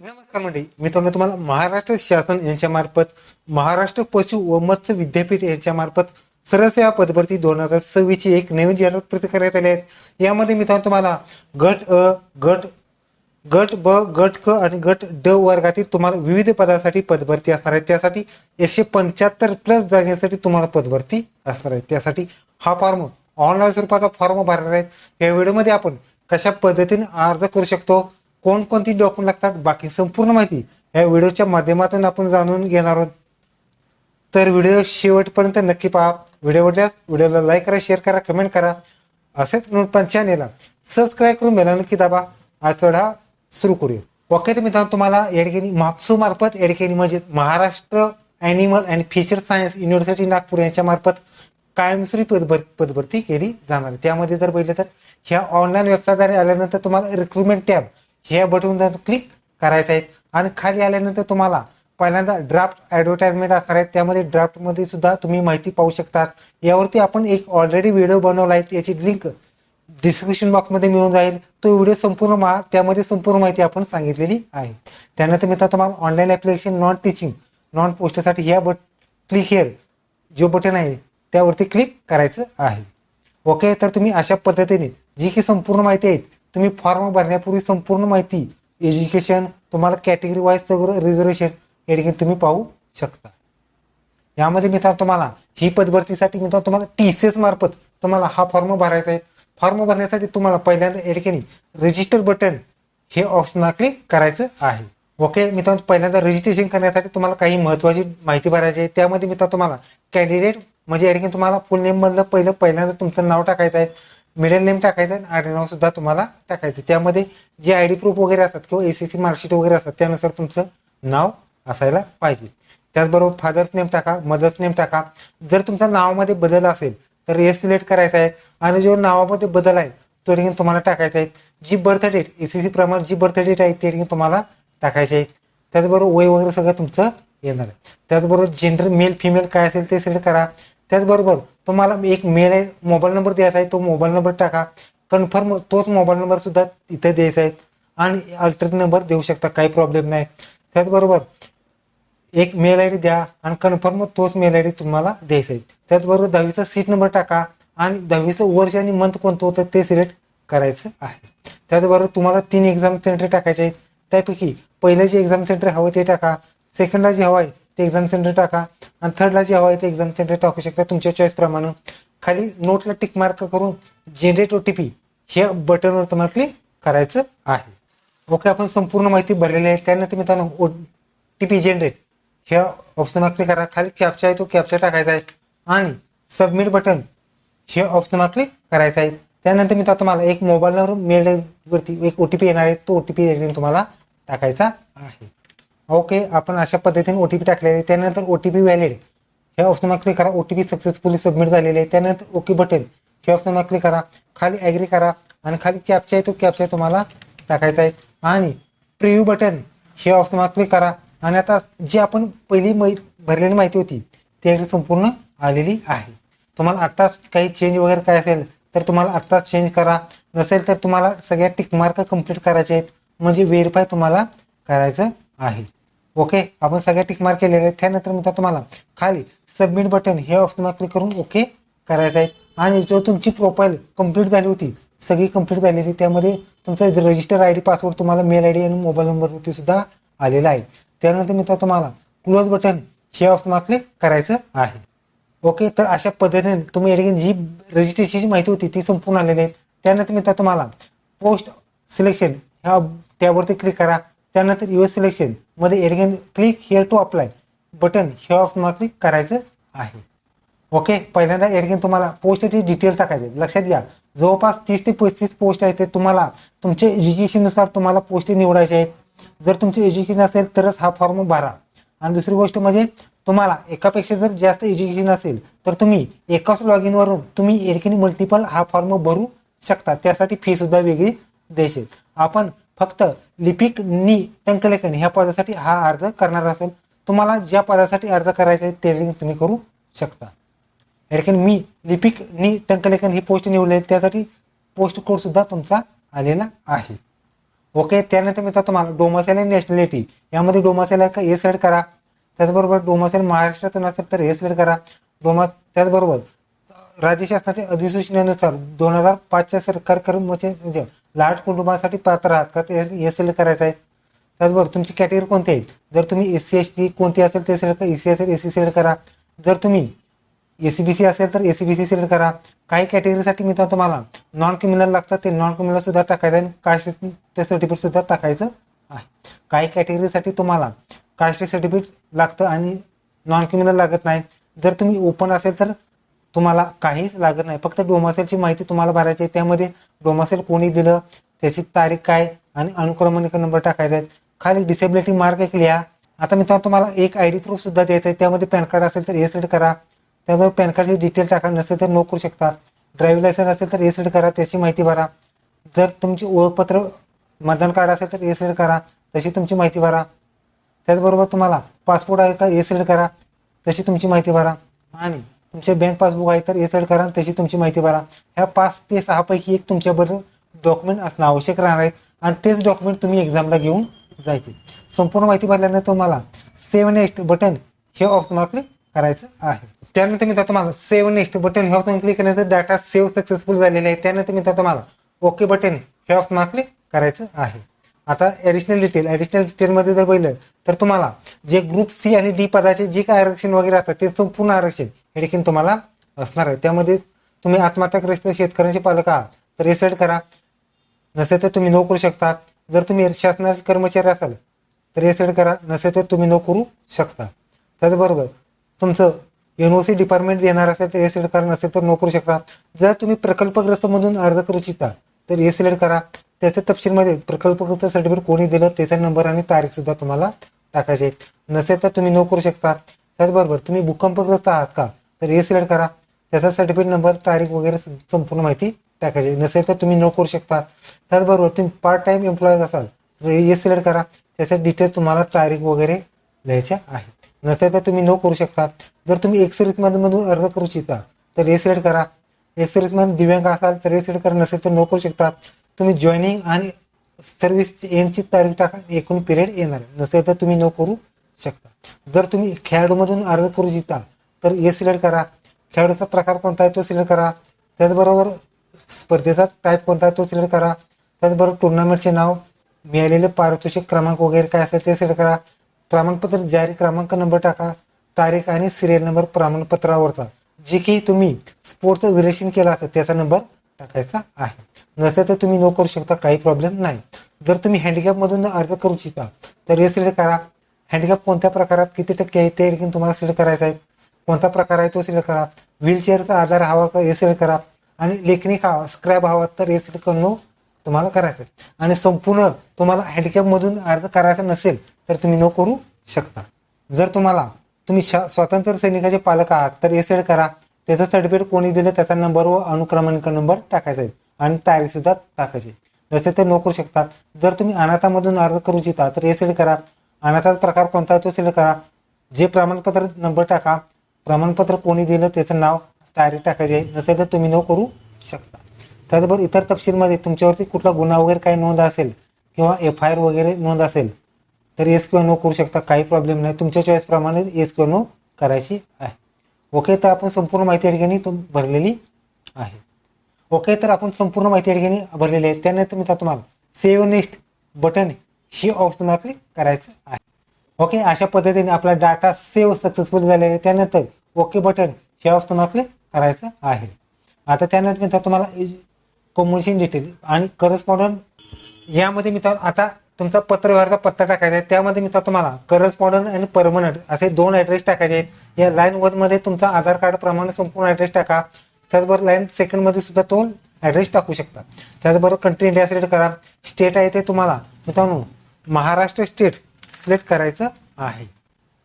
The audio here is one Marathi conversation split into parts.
नमस्कार मंडळी, मी तुम्हाला महाराष्ट्र शासन यांच्या मार्फत महाराष्ट्र पशु व मत्स्य विद्यापीठ यांच्या मार्फत सरसेवा पदभरती 2026 ची एक नवीन जाहिरात प्रसिद्ध करण्यात आली आहे. यामध्ये मी तुम्हाला गट अ, गट ब, गट क आणि गट ड वर्गातील तुम्हाला विविध पदासाठी पदभरती असणार आहे. त्यासाठी 175 प्लस जागेसाठी तुम्हाला पदभरती असणार आहे. त्यासाठी हा फॉर्म ऑनलाईन स्वरूपाचा फॉर्म भरणार आहे. या व्हिडिओमध्ये आपण कशा पद्धतीने अर्ज करू शकतो, कोणकोणती डॉक्युमेंट लागतात, बाकी संपूर्ण माहिती या व्हिडिओच्या माध्यमातून आपण जाणून घेणार आहोत. तर व्हिडिओ शेवटपर्यंत नक्की पहा. व्हिडिओ आवडल्यास व्हिडिओला लाईक करा, शेअर करा, कमेंट करा. असेच नोट चॅनेलला सबस्क्राईब करून बेल नक्की दाबा. आज चढा सुरू करूया. ओके, तर मित्रांनो तुम्हाला या ठिकाणी म्हापसू मार्फत या ठिकाणी म्हणजे Maharashtra animal and fisher science university Nagpur यांच्या मार्फत कायमस्वरूपी पदभरती केली जाणार. त्यामध्ये जर पाहिलं तर ह्या ऑनलाईन वेबसाईटद्वारे आल्यानंतर तुम्हाला रिक्रुटमेंट टॅब ह्या बटनवर क्लिक करायचं आहे आणि खाली आल्यानंतर तुम्हाला पहिल्यांदा ड्राफ्ट ॲडव्हर्टाइजमेंट असणार आहे. त्यामध्ये ड्राफ्टमध्ये सुद्धा तुम्ही माहिती पाहू शकता. यावरती आपण एक ऑलरेडी व्हिडिओ बनवला आहे, याची लिंक डिस्क्रिप्शन बॉक्समध्ये मिळून जाईल. तो व्हिडिओ संपूर्ण त्यामध्ये संपूर्ण माहिती आपण सांगितलेली आहे. त्यानंतर मित्रांनो तुम्हाला online application non teaching non पोस्टसाठी ह्या क्लिक हिअर जो बटन आहे त्यावरती क्लिक करायचं आहे. ओके, तर तुम्ही अशा पद्धतीने जी की संपूर्ण माहिती आहे तुम्ही फॉर्म भरण्यापूर्वी संपूर्ण माहिती एज्युकेशन तुम्हाला कॅटेगरी वाईज सगळं रिझर्वेशन या ठिकाणी तुम्ही पाहू शकता. यामध्ये मित्रांनो तुम्हाला ही पदभरतीसाठी मित्रांनो तुम्हाला TCS मार्फत तुम्हाला हा फॉर्म भरायचा आहे. फॉर्म भरण्यासाठी तुम्हाला पहिल्यांदा या ठिकाणी रजिस्टर बटन हे ऑप्शन क्लिक करायचं आहे. ओके मित्रांनो, पहिल्यांदा रजिस्ट्रेशन करण्यासाठी तुम्हाला काही महत्त्वाची माहिती भरायची आहे. त्यामध्ये मित्रांनो तुम्हाला कॅन्डिडेट म्हणजे या ठिकाणी तुम्हाला फुल नेम मधलं पहिल्यांदा तुमचं नाव टाकायचं आहे, मिडल नेम टाकायचं आहे, आडनाव नाव सुद्धा तुम्हाला टाकायचं. त्यामध्ये जे ID प्रूफ वगैरे असतात किंवा SSC मार्कशीट वगैरे असतात त्यानुसार तुमचं नाव असायला पाहिजे. त्याचबरोबर फादर्स नेम टाका, मदर्स नेम टाका. जर तुमच्या नावामध्ये बदल असेल तर हे सिलेक्ट करायचं आहे आणि जो नावामध्ये बदल आहे तो ठिकाणी तुम्हाला टाकायचा आहे. जी बर्थ डेट SSC प्रमाणे जी बर्थ डेट आहे ते ठिकाणी तुम्हाला टाकायचे आहे. त्याचबरोबर वय वगैरे सगळं तुमचं येणार आहे. त्याचबरोबर जेंडर मेल फिमेल काय असेल ते सिलेक्ट करा. त्याचबरोबर तुम्हाला एक मेल मोबाईल नंबर द्यायचा आहे, तो मोबाईल नंबर टाका. कन्फर्म तोच मोबाईल नंबर सुद्धा इथे द्यायचा आहे आणि अल्टरनेट नंबर देऊ शकता, काही प्रॉब्लेम नाही. त्याचबरोबर एक मेल ID द्या आणि कन्फर्म तोच मेल ID तुम्हाला द्यायचा आहे. त्याचबरोबर 10वीचा सीट नंबर टाका आणि 10वीचं वर्ष आणि मंथ कोणतं होतं ते सिलेक्ट करायचं आहे. त्याचबरोबर तुम्हाला 3 एक्झाम सेंटर टाकायचे आहेत. त्यापैकी पहिलं जे एक्झाम सेंटर हवं ते टाका, सेकंडला जे हवं आहे ते एक्झाम सेंटर टाका आणि थर्डला जे हवं आहे ते एक्झाम सेंटर टाकू शकता तुमच्या चॉईस प्रमाणे. खाली नोटला टिक मार्क करून जनरेट OTP ह्या बटनवर तुम्हाला क्लिक करायचं आहे. ओके, आपण संपूर्ण माहिती भरलेली आहे. त्यानंतर मित्रांनो OTP जनरेट ह्या ऑप्शनवर क्लिक करा. खाली कॅप्चा आहे तो कॅप्चा टाकायचा आहे आणि सबमिट बटन हे ऑप्शनवर क्लिक करायचं आहे. त्यानंतर मित्रांनो तुम्हाला एक मोबाईल नंबर मेल वरती एक OTP येणार आहे, तो OTP तुम्हाला टाकायचा आहे. ओके, आपण अशा पद्धतीने OTP टाकलेले आहे. त्यानंतर OTP व्हॅलिड ह्या ऑप्शनवर क्लिक करा. OTP सक्सेसफुली सबमिट झालेले आहे. त्यानंतर ओके बटन ह्या ऑप्शनवर क्लिक करा. खाली ॲग्री करा आणि खाली कॅप्चा आहे तो कॅप्चा तुम्हाला टाकायचा आहे आणि प्रिव्ह्यू बटन हे ऑप्शनवर क्लिक करा. आणि आता जी आपण पहिली भरलेली माहिती होती ती संपूर्ण आलेली आहे. तुम्हाला आत्ताच काही चेंज वगैरे काय असेल तर तुम्हाला आत्ताच चेंज करा, नसेल तर तुम्हाला सगळ्या टिकमार्क कंप्लीट करायचे आहेत म्हणजे व्हेरीफाय तुम्हाला करायचं आहे. ओके, आपण सगळ्या टिकमार्क केलेले आहेत. त्यानंतर मित्रांनो तुम्हाला खाली सबमिट बटन हे ऑप्शनवर क्लिक करून ओके करायचं आहे आणि जो तुमची प्रोफाईल कंप्लीट झाली होती सगळी कंप्लीट झालेली त्यामध्ये तुमचा रजिस्टर ID पासवर्ड तुम्हाला मेल ID आणि मोबाईल नंबरवरती सुद्धा आलेला आहे. त्यानंतर मित्रांनो तुम्हाला क्लोज बटन हे ऑप्शनवर क्लिक करायचं आहे. ओके, तर अशा पद्धतीने तुम्ही जी रजिस्ट्रेशनची माहिती होती ती संपूर्ण आलेली आहे. त्यानंतर मित्रांनो तुम्हाला पोस्ट सिलेक्शन ह्या त्यावरती क्लिक करा. त्यानंतर US सिलेक्शन मध्ये click here to apply button हे ऑप्शनवर क्लिक करायचं आहे. ओके, पहिल्यांदा तुम्हाला पोस्टची डिटेल टाकायचे. लक्षात घ्या, जवळपास 30 ते 35 पोस्ट आहेत. ते तुम्हाला तुमच्या एज्युकेशननुसार तुम्हाला पोस्ट निवडायचे आहेत. जर तुमचे एज्युकेशन असेल तरच हा फॉर्म भरा. आणि दुसरी गोष्ट म्हणजे तुम्हाला एकापेक्षा जर जास्त एज्युकेशन असेल तर तुम्ही एकाच लॉग इन वरून तुम्ही मल्टिपल हा फॉर्म भरू शकता. त्यासाठी फी सुद्धा वेगळी द्यायची. आपण फक्त लिपिक नि टंकलेखन ह्या पदासाठी हा अर्ज करणार असेल. तुम्हाला ज्या पदासाठी अर्ज करायचा आहे ते तुम्ही करू शकता. मी लिपिक नि टंकलेखन ही पोस्ट निवडली, त्यासाठी पोस्ट कोड सुद्धा तुमचा आलेला आहे. ओके, त्यानंतर मित्रांनो तुम्हाला डोमसाईल आणि नॅशनॅलिटी यामध्ये डोमसाईल का हे सिलेक्ट करा. त्याचबरोबर डोमसाईल महाराष्ट्रातून असेल तर हे सिलेक्ट करा. त्याचबरोबर राज्य शासनाच्या अधिसूचनेनुसार 2005च्या सरकार म्हणजे लाट कुटुंबासाठी पात्र आहात का ते हे सिलेक्ट करायचं आहे. त्याचबरोबर तुमची कॅटेगरी कोणती आहे, जर तुम्ही SC ST कोणती असेल ते सिलेक्ट करा. SC असेल SC सिलेक्ट करा. जर तुम्ही SCBC असेल तर SCBC सिलेक्ट करा. काही कॅटेगरीसाठी मित्रांनो तुम्हाला नॉन क्रिमिनल लागतं, ते नॉन क्रिमिनल सुद्धा टाकायचं आहे. कास्ट सर्टिफिकेट सुद्धा टाकायचं आहे. काही कॅटेगरीसाठी तुम्हाला कास्ट सर्टिफिकेट लागतं आणि नॉन क्रिमिनल लागत नाही. जर तुम्ही ओपन असेल तर तुम्हाला काहीच लागत नाही, फक्त डोमासेलची माहिती तुम्हाला भरायची आहे. त्यामध्ये डोमासेल कोणी दिलं, त्याची तारीख काय आणि अनुक्रमणिका नंबर टाकायचा आहे. खाली डिसेबिलिटी मार्क एक लिहा. आता मित्रांनो तुम्हाला एक ID प्रूफ सुद्धा द्यायचं आहे. त्यामध्ये पॅन कार्ड असेल तर हे सिलेक्ट करा. त्यावर पॅन कार्डची डिटेल टाका, नसेल तर नो करू शकता. ड्रायव्हिंग लायसन्स असेल तर हे सिलेक्ट करा, त्याची माहिती भरा. जर तुमची ओळखपत्र मतदान कार्ड असेल तर हे सिलेक्ट करा, तशी तुमची माहिती भरा. त्याचबरोबर तुम्हाला पासपोर्ट आहे का हे सिलेक्ट करा, तशी तुमची माहिती भरा. आणि तुमचे बँक पासबुक आहे तर हे सिलेक्ट करा, तशी तुमची माहिती भरा. ह्या 5 ते 6 पैकी एक तुमच्याबरोबर डॉक्युमेंट असणं आवश्यक राहणार आहे आणि तेच डॉक्युमेंट तुम्ही एक्झामला घेऊन जायचे. संपूर्ण माहिती भरल्यानंतर तुम्हाला सेव्ह नेक्स्ट बटन हे ऑप्शन क्लिक करायचं आहे. त्यानंतर मित्रांनो तुम्हाला सेव्ह नेक्स्ट बटन हे ऑप्शन क्लिक केल्यानंतर डाटा सेव्ह सक्सेसफुल झालेले आहे. त्यानंतर मित्रांनो तुम्हाला ओके बटन हे ऑप्शन क्लिक करायचं आहे. आता ऍडिशनल डिटेल मध्ये जर पाहिलं तर तुम्हाला जे ग्रुप C आणि D पदाचे जे काय आरक्षण वगैरे असतात ते संपूर्ण आरक्षण हे देखील तुम्हाला असणार आहे. त्यामध्ये तुम्ही आत्महत्याग्रस्त शेतकऱ्यांचे पालक आहात तर हे सिलेक्ट करा, नसेल तर तुम्ही नो करू शकता. जर तुम्ही शासनाचे कर्मचारी असाल तर हे सिलेक्ट करा, नसेल तर तुम्ही नो करू शकता. त्याचबरोबर तुमचं NOC डिपार्टमेंट देणार असेल तर हे सिलेक्ट करा, नसेल तर नो करू शकता. जर तुम्ही प्रकल्पग्रस्त मधून अर्ज करू इच्छिता तर हे सिलेक्ट करा. त्याच्या तपशीलमध्ये प्रकल्पग्रस्त सर्टिफिकेट कोणी दिलं त्याचा नंबर आणि तारीख सुद्धा तुम्हाला टाकायचे. नसेल तर तुम्ही नो करू शकता. त्याचबरोबर तुम्ही भूकंपग्रस्त आहात का तर हे सिलेक्ट करा, त्याचा सर्टिफिकेट नंबर तारीख वगैरे संपूर्ण माहिती टाकायची. नसेल तर तुम्ही नो करू शकता. त्याचबरोबर तुम्ही पार्ट टाइम एम्प्लॉईज असाल तर हे सिलेक्ट करा, त्याच्या डिटेल्स तुम्हाला तारीख वगैरे लिहायच्या आहेत. नसेल तर तुम्ही नो करू शकता. जर तुम्ही एक सर्व्हिस मधून अर्ज करू इच्छिता तर हे सिलेक्ट करा. एक सर्व्हिस मध्ये दिव्यांग असाल तर हे सिलेक्ट करा, नसेल तर नो करू शकता. तुम्ही जॉईनिंग आणि सर्व्हिस एंडची तारीख टाका, एकूण पिरियड येणार, नसेल तर तुम्ही नो करू शकता. जर तुम्ही खेळाडूमधून अर्ज करू इच्छिता तर हे सिलेक्ट करा. खेळाडूचा प्रकार कोणता आहे तो सिलेक्ट करा. त्याचबरोबर स्पर्धेचा टाईप कोणता आहे तो सिलेक्ट करा. त्याचबरोबर टुर्नामेंटचे नाव, मिळालेले पारितोषिक क्रमांक वगैरे काय असेल ते सिलेक्ट करा. प्रमाणपत्र जारी क्रमांक नंबर टाका, तारीख आणि सिरियल नंबर प्रमाणपत्रावरचा जे की तुम्ही स्पोर्टचं विरेशन केलं असेल त्याचा नंबर टाकायचा आहे. नसेल तर तुम्ही नो करू शकता, काही प्रॉब्लेम नाही. जर तुम्ही हँडिकॅप मधून अर्ज करू इच्छिता तर हे सिलेक्ट करा. हँडिकॅप कोणत्या प्रकारात किती टक्के आहे ते देखील तुम्हाला सिलेक्ट करायचं आहे. कोणता प्रकार आहे तो सिलेक्ट करा. व्हीलचेअरचा आधार हवा का हे सिलेक्ट करा. आणि लेखणी हवा, स्क्रॅब हवा तर हे सिलेक्ट करून तुम्हाला करायचं आहे. आणि संपूर्ण तुम्हाला हँडिकॅप मधून अर्ज करायचा नसेल तर तुम्ही नो करू शकता. जर तुम्ही स्वातंत्र्य सैनिकाचे पालक आहात तर हे सिलेक्ट करा. त्याचं सर्टिफिकेट कोणी दिलं त्याचा नंबर व अनुक्रमांक नंबर टाकायचा आहे आणि तारीख सुद्धा टाकायची, नसेल तर नो करू शकतात. जर तुम्ही अनाथामधून अर्ज करू इच्छिता तर हे सिलेक्ट करा. अनाथाचा प्रकार कोणता आहे तो सिलेक्ट करा. जे प्रमाणपत्र नंबर टाका, प्रमाणपत्र कोणी दिलं त्याचं नाव, तारीख टाकायची आहे, नसेल तर तुम्ही नो करू शकता. त्याचबरोबर इतर तपशीलमध्ये तुमच्यावरती कुठला गुन्हा वगैरे काही नोंद असेल किंवा FIR वगैरे नोंद असेल तर येस किंवा नो करू शकता, काही प्रॉब्लेम नाही. तुमच्या चॉईस प्रमाणे येस किंवा नो करायची आहे. ओके, तर आपण संपूर्ण माहिती या ठिकाणी भरलेली आहे. ओके, तर आपण संपूर्ण माहिती या ठिकाणी भरलेली आहे. त्यानंतर मी तुम्हाला सेव्ह नेक्स्ट बटन हे ऑप्शन क्लिक करायचं आहे. ओके, अशा पद्धतीने आपला डाटा सेव्ह सक्सेसफुल झालेला आहे. त्यानंतर ओके बटन हे ऑप्शन क्लिक करायचं आहे. आता त्यानंतर मी तुम्हाला कम्युनिकेशन डिटेल आणि करस्पॉन्डंट यामध्ये मी आता तुमचा पत्रव्यवहारचा पत्ता टाकायचा आहे. त्यामध्ये मी तुम्हाला करस्पॉन्डंट आणि परमनंट असे 2 ऍड्रेस टाकायचे आहेत. या लाईन 1 मध्ये तुमचा आधार कार्ड प्रमाणे संपूर्ण ऍड्रेस टाका. त्याचबरोबर लाईन 2 मध्ये सुद्धा तो ऍड्रेस टाकू शकता. त्याचबरोबर कंट्री इंडिया सिलेक्ट करा. स्टेट आहे ते तुम्हाला मित्रांनो महाराष्ट्र स्टेट सिलेक्ट करायचं आहे.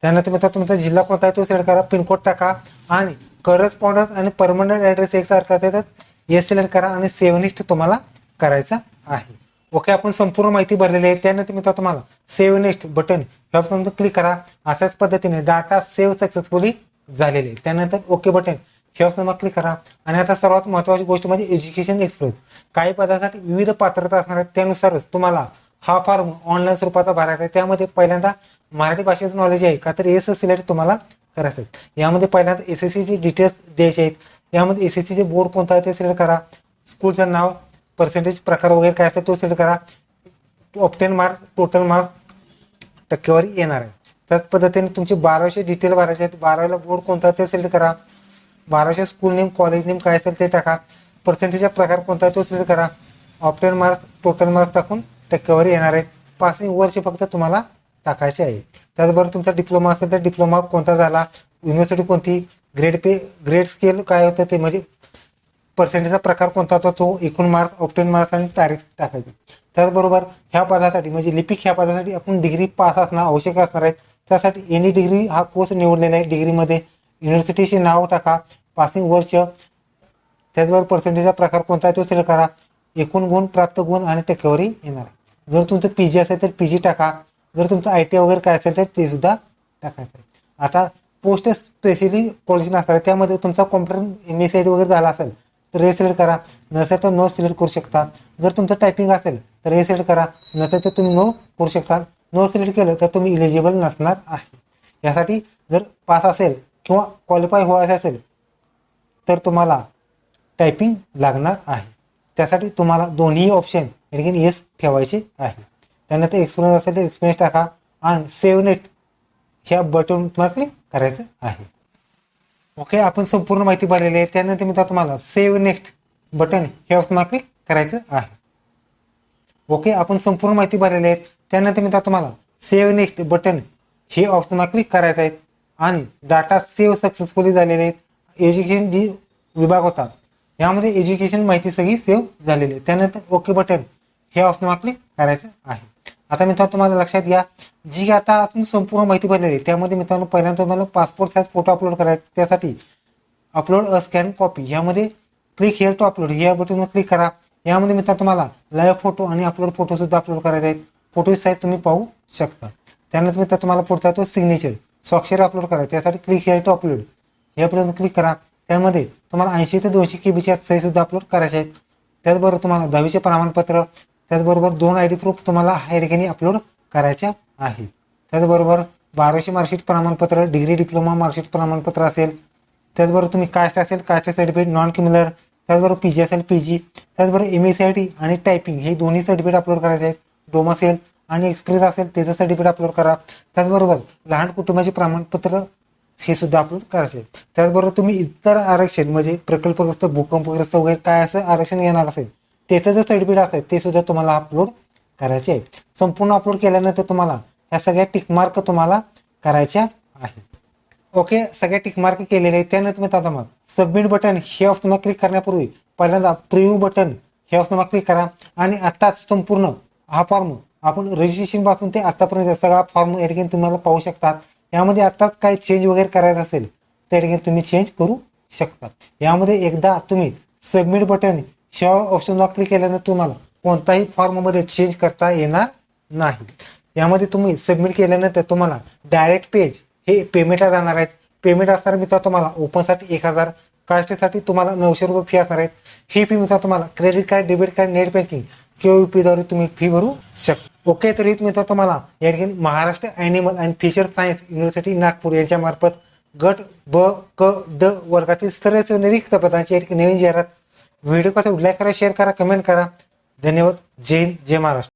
त्यानंतर मित्रांनो तुमचा जिल्हा कोणता आहे तो सिलेक्ट करा. पिनकोड टाका आणि करस्पॉन्डंट आणि परमनंट ऍड्रेस एकसारखा येतात हे सिलेक्ट करा आणि सेव्ह नेक्स्ट तुम्हाला करायचा आहे. ओके, आपण संपूर्ण माहिती भरलेली आहे. त्यानंतर मित्रांनो तुम्हाला सेव्ह नेक्स्ट बटन हे ऑप्शन क्लिक करा. अशाच पद्धतीने डाटा सेव्ह सक्सेसफुली झालेले आहे. त्यानंतर ओके बटन हे ऑप्शन क्लिक करा. आणि आता सर्वात महत्त्वाची गोष्ट म्हणजे एज्युकेशन एक्सप्रेस. काही पदासाठी विविध पात्रता असणार आहेत, त्यानुसारच तुम्हाला हा फॉर्म ऑनलाईन स्वरूपाचा भरायचा आहे. त्यामध्ये पहिल्यांदा मराठी भाषेचं नॉलेज आहे का तर एस सिलेक्ट तुम्हाला करायचं आहे. यामध्ये पहिल्यांदा एसएससीची डिटेल्स द्यायचे आहेत. यामध्ये एसएससीचे बोर्ड कोणता आहे ते सिलेक्ट करा. स्कूलचं नाव, पर्सेंटेज प्रकार वगैरे काय असेल तो सिलेक्ट करा. ऑप्टेन मार्क्स, टोटल मार्क्स, टक्केवारी येणार आहे. त्याच पद्धतीने तुमचे 12वीचे डिटेल भरायचे आहेत. 12वीला बोर्ड कोणता ते सिलेक्ट करा. 12वीचे स्कूल नेम, कॉलेज नेम काय असेल ते टाका. पर्सेंटेजचा प्रकार कोणता आहे तो सिलेक्ट करा. ऑप्टेन मार्क्स, टोटल मार्क्स टाकून टक्केवारी येणार आहेत. पासिंग वर्ष फक्त तुम्हाला टाकायचे आहे. त्याचबरोबर तुमचा डिप्लोमा असेल तर डिप्लोमा कोणता झाला, युनिव्हर्सिटी कोणती, ग्रेड स्केल काय होतं ते म्हणजे पर्सेंटेजचा प्रकार कोणता होता तो, एकूण मार्क्स, ऑप्टेन मार्क्स आणि तारीख टाकायची. त्याचबरोबर ह्या पदासाठी म्हणजे लिपिक ह्या पदासाठी आपण डिग्री पास असणं आवश्यक असणार आहे. त्यासाठी एनी डिग्री हा कोर्स निवडलेला आहे. डिग्रीमध्ये युनिव्हर्सिटीचे नाव टाका, पासिंग वर्ष, त्याचबरोबर पर्सेंटेजचा प्रकार कोणता आहे तो सिलेक्ट करा. एकूण गुण, प्राप्त गुण आणि टक्केवारी येणार आहे. जर तुमचं पीजी असेल तर पीजी टाका. जर तुमचं आयटी वगैरे काय असेल तर ते सुद्धा टाकायचं आहे. आता पोस्ट स्पेशली क्वालिफिकेशन असणार आहे. त्यामध्ये तुमचा कॉम्प्युटर एमएसआयडी वगैरे झाला असेल तर हे सिलेक्ट करा. नसेल तर नो सिलेक्ट करू शकता. जर तुमचं टायपिंग असेल तर हे सिलेक्ट करा. नसेल तर तुम्ही नो करू शकता. नो सिलेक्ट केलं तर तुम्ही इलिजिबल नसणार आहे. यासाठी जर पास असेल किंवा क्वालिफाय व्हायचं असेल तर तुम्हाला टायपिंग लागणार आहे. त्यासाठी तुम्हाला दोन्ही ऑप्शन येस ठेवायचे आहे. त्यानंतर एक्सपिरियन्स असेल तर एक्सपिरियन्स टाका आणि सेव्ह नेट ह्या बटन तुम्हाला क्लिक करायचं आहे. ओके, आपण संपूर्ण माहिती भरलेली आहे. त्यानंतर मी तुम्हाला सेव्ह नेक्स्ट बटन हे ऑप्शन क्लिक करायचं आहे. ओके, आपण संपूर्ण माहिती भरलेली आहे. त्यानंतर मी तुम्हाला सेव्ह नेक्स्ट बटन हे ऑप्शन क्लिक करायचं आहे आणि डाटा सेव्ह सक्सेसफुली झालेले आहेत. एज्युकेशन जी विभाग होता यामध्ये एज्युकेशन माहिती सगळी सेव्ह झालेली आहे. त्यानंतर ओके बटन हे ऑप्शन क्लिक करायचं आहे. आता मित्रांनो तुम्हाला लक्षात घ्या, जी आता आपण संपूर्ण माहिती भरलेली आहे त्यामध्ये मित्रांनो पहिल्यांदा तुम्हाला पासपोर्ट साईज फोटो अपलोड करायचा. त्यासाठी अपलोड अ स्कॅन कॉपी यामध्ये क्लिक हिअर टू अपलोड या बटनवर क्लिक करा. यामध्ये मित्रांनो तुम्हाला लाईव्ह फोटो आणि अपलोड फोटो सुद्धा अपलोड करायचे आहेत. फोटोची साईज तुम्ही पाहू शकता. त्यानंतर मित्रांनो तुम्हाला पुढचा तो सिग्नेचर स्वाक्षरी अपलोड करा. त्यासाठी क्लिक हिअर टू अपलोड या बटनवर क्लिक करा. त्यामध्ये तुम्हाला 80 ते 200 केबीच्या सही सुद्धा अपलोड करायचे आहेत. त्याचबरोबर तुम्हाला 10वीचे प्रमाणपत्र, त्याचबरोबर 2 ID प्रूफ तुम्हाला या ठिकाणी अपलोड करायच्या आहे. त्याचबरोबर 12वीचे मार्कशीट प्रमाणपत्र, डिग्री डिप्लोमा मार्कशीट प्रमाणपत्र असेल, त्याचबरोबर तुम्ही कास्ट असेल कास्ट सर्टिफिकेट, नॉन क्रिमिनल, त्याचबरोबर पीजी असेल पीजी, त्याचबरोबर MSIT आणि टायपिंग हे दोन्ही सर्टिफिकेट अपलोड करायचे आहेत. डोमासेल आणि एक्सप्रेस असेल त्याचं सर्टिफिकेट अपलोड करा. त्याचबरोबर लहान कुटुंबाचे प्रमाणपत्र हे सुद्धा अपलोड करायचे. त्याचबरोबर तुम्ही इतर आरक्षण म्हणजे प्रकल्पग्रस्त, भूकंपग्रस्त वगैरे काय असं आरक्षण येणार असेल त्याचं जर सर्टिफिकेट असेल ते सुद्धा तुम्हाला अपलोड करायचे आहे. संपूर्ण अपलोड केल्यानंतर तुम्हाला ह्या सगळ्या टिकमार्क तुम्हाला करायच्या आहे. ओके, सगळ्या टिकमार्क केलेले आहे. त्यानंतर मी आता मग सबमिट बटन हे ऑप्शन क्लिक करण्यापूर्वी पहिल्यांदा प्रिव्ह्यू बटन हे ऑप्शन क्लिक करा आणि आताच संपूर्ण हा फॉर्म आपण रजिस्ट्रेशन पासून ते आतापर्यंत सगळा फॉर्म या ठिकाणी तुम्हाला पाहू शकता. यामध्ये आताच काही चेंज वगैरे करायचं असेल त्या ठिकाणी तुम्ही चेंज करू शकता. यामध्ये एकदा तुम्ही सबमिट बटन ह्या ऑप्शनला क्लिक केल्यानंतर तुम्हाला कोणताही फॉर्ममध्ये चेंज करता येणार नाही. यामध्ये तुम्ही सबमिट केल्यानंतर तुम्हाला डायरेक्ट पेज हे पेमेंटला जाणार आहेत. पेमेंट असणार मित्र तुम्हाला ओपनसाठी 1000, कास्टसाठी तुम्हाला 900 रुपये फी असणार आहेत. ही फी मित्र तुम्हाला credit card, debit card, net banking किंवा UPI तुम्ही फी भरू शकता. ओके, तर ही मित्र तुम्हाला या ठिकाणी Maharashtra animal and fisher science university Nagpur यांच्या मार्फत गट ब क ड वर्गातील सर्व रिक्त पदांची नवीन जाहिरात. व्हिडिओ कसा लाईक करा, शेअर करा, कमेंट करा. धन्यवाद. जय हिंद, जय महाराष्ट्र.